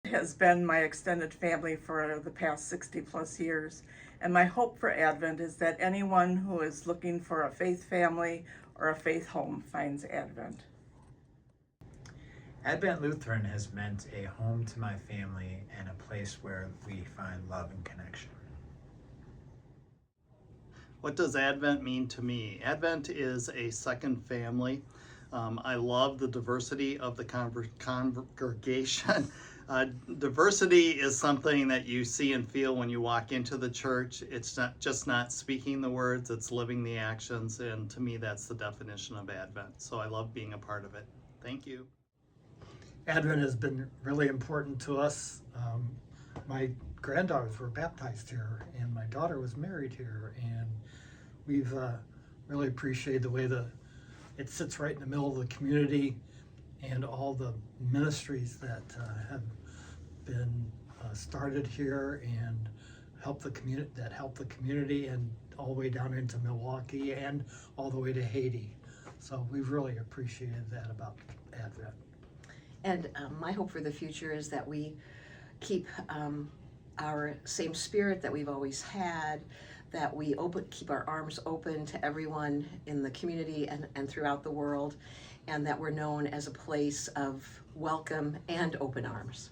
has been my extended family for the past 60 plus years. And my hope for Advent is that anyone who is looking for a faith family or a faith home finds Advent. Advent Lutheran has meant a home to my family and a place where we find love and connection. What does Advent mean to me? Advent is a second family. I love the diversity of the congregation. Diversity is something that you see and feel when you walk into the church. It's not speaking the words, it's living the actions, and to me that's the definition of Advent. So I love being a part of it. Thank you. Advent has been really important to us. My granddaughters were baptized here, and my daughter was married here, and we've really appreciated the way it sits right in the middle of the community, and all the ministries that have been started here and help the community, and all the way down into Milwaukee and all the way to Haiti. So we've really appreciated that about Advent. And my hope for the future is that we keep our same spirit that we've always had, that we keep our arms open to everyone in the community and throughout the world, and that we're known as a place of welcome and open arms.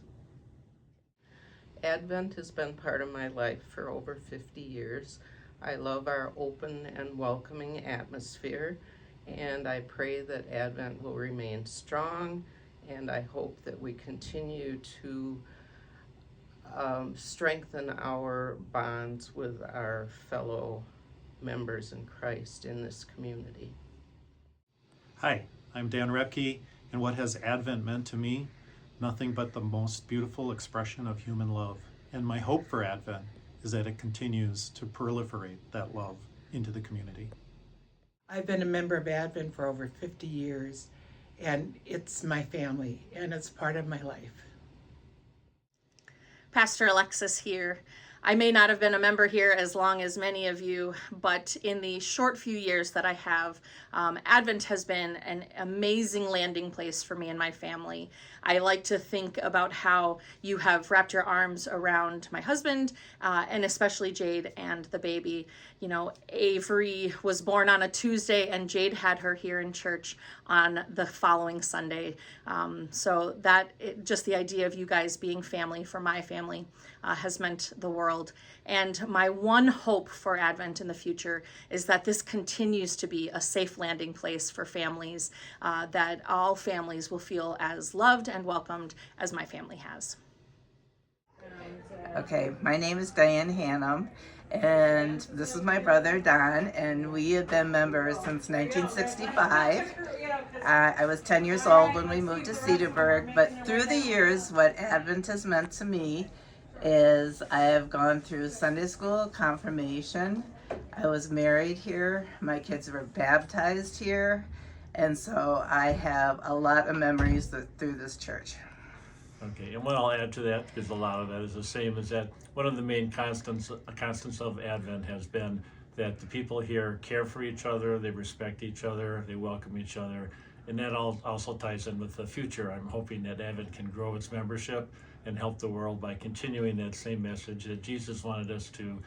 Advent has been part of my life for over 50 years. I love our open and welcoming atmosphere, and I pray that Advent will remain strong, and I hope that we continue to strengthen our bonds with our fellow members in Christ in this community. Hi, I'm Dan Repke, and what has Advent meant to me? Nothing but the most beautiful expression of human love. And my hope for Advent is that it continues to proliferate that love into the community. I've been a member of Advent for over 50 years, and it's my family, and it's part of my life. Pastor Alexis here. I may not have been a member here as long as many of you, but in the short few years that I have, Advent has been an amazing landing place for me and my family. I like to think about how you have wrapped your arms around my husband, and especially Jade and the baby. You know, Avery was born on a Tuesday, and Jade had her here in church on the following Sunday. So just the idea of you guys being family for my family has meant the world. And my one hope for Advent in the future is that this continues to be a safe landing place for families, that all families will feel as loved and welcomed as my family has. Okay, my name is Diane Hannum, and this is my brother Don, and we have been members since 1965. I was 10 years old when we moved to Cedarburg, but through the years, what Advent has meant to me is I have gone through Sunday school, confirmation. I was married here. My kids were baptized here. And so I have a lot of memories through this church. Okay, and what I'll add to that, because a lot of that is the same, is that one of the main constants of Advent has been that the people here care for each other, they respect each other, they welcome each other, and that also ties in with the future. I'm hoping that Advent can grow its membership and help the world by continuing that same message that Jesus wanted us to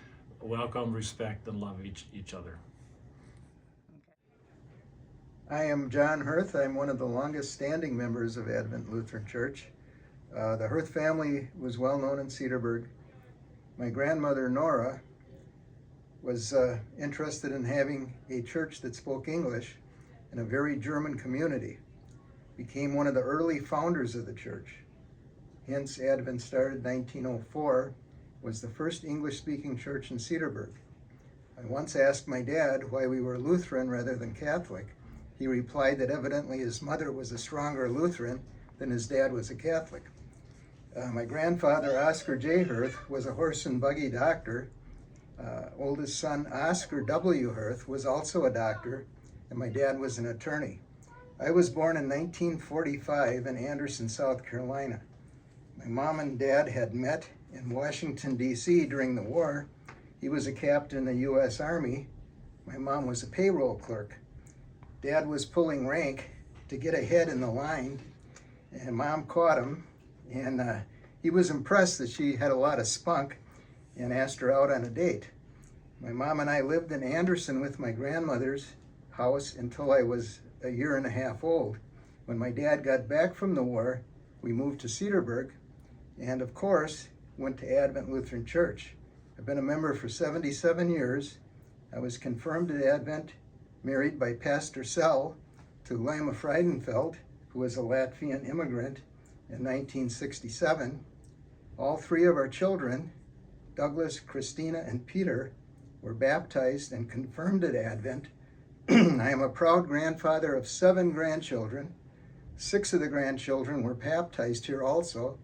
welcome, respect, and love each other. I am John Hirth. I'm one of the longest standing members of Advent Lutheran Church. The Hirth family was well known in Cedarburg. My grandmother Nora was interested in having a church that spoke English in a very German community. Became one of the early founders of the church. Hence, Advent started 1904, was the first English-speaking church in Cedarburg. I once asked my dad why we were Lutheran rather than Catholic. He replied that evidently his mother was a stronger Lutheran than his dad was a Catholic. My grandfather, Oscar J. Hirth, was a horse and buggy doctor. Oldest son, Oscar W. Hirth, was also a doctor, and my dad was an attorney. I was born in 1945 in Anderson, South Carolina. My mom and dad had met in Washington, D.C. during the war. He was a captain in the U.S. Army. My mom was a payroll clerk. Dad was pulling rank to get ahead in the line, and Mom caught him, and He was impressed that she had a lot of spunk and asked her out on a date. My mom and I lived in Anderson with my grandmother's house until I was a year and a half old. When my dad got back from the war, we moved to Cedarburg and, of course, went to Advent Lutheran Church. I've been a member for 77 years. I was confirmed at Advent, married by Pastor Sell to Lima Friedenfeld, who was a Latvian immigrant in 1967. All three of our children, Douglas, Christina, and Peter, were baptized and confirmed at Advent. I am a proud grandfather of 7 grandchildren. 6 of the grandchildren were baptized here also.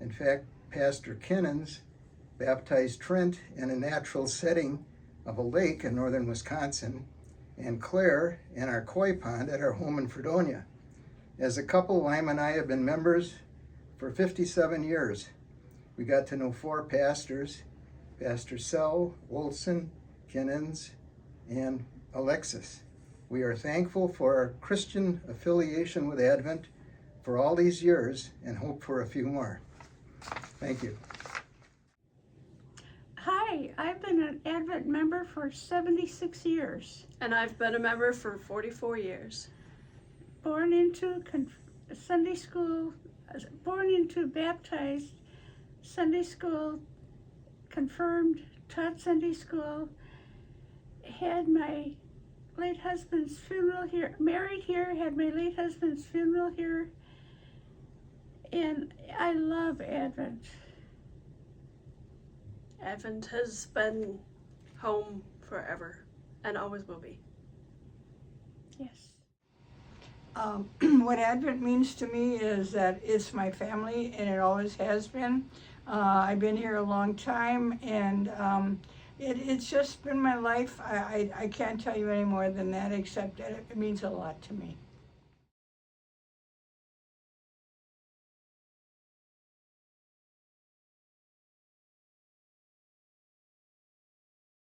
In fact, Pastor Kinnons baptized Trent in a natural setting of a lake in northern Wisconsin, and Claire in our koi pond at our home in Fredonia. As a couple, Lima and I have been members for 57 years. We got to know 4 pastors, Pastor Sell, Olson, Kinnons, and Alexis. We are thankful for our Christian affiliation with Advent for all these years and hope for a few more. Thank you. Hi, I've been an Advent member for 76 years. And I've been a member for 44 years. Born into Sunday school, born into baptized, Sunday school, confirmed, taught Sunday school, had my late husband's funeral here, married here, had my late husband's funeral here, and I love Advent. Advent has been home forever and always will be. Yes. What Advent means to me is that it's my family, and it always has been. I've been here a long time, and it's just been my life. I can't tell you any more than that, except that it means a lot to me.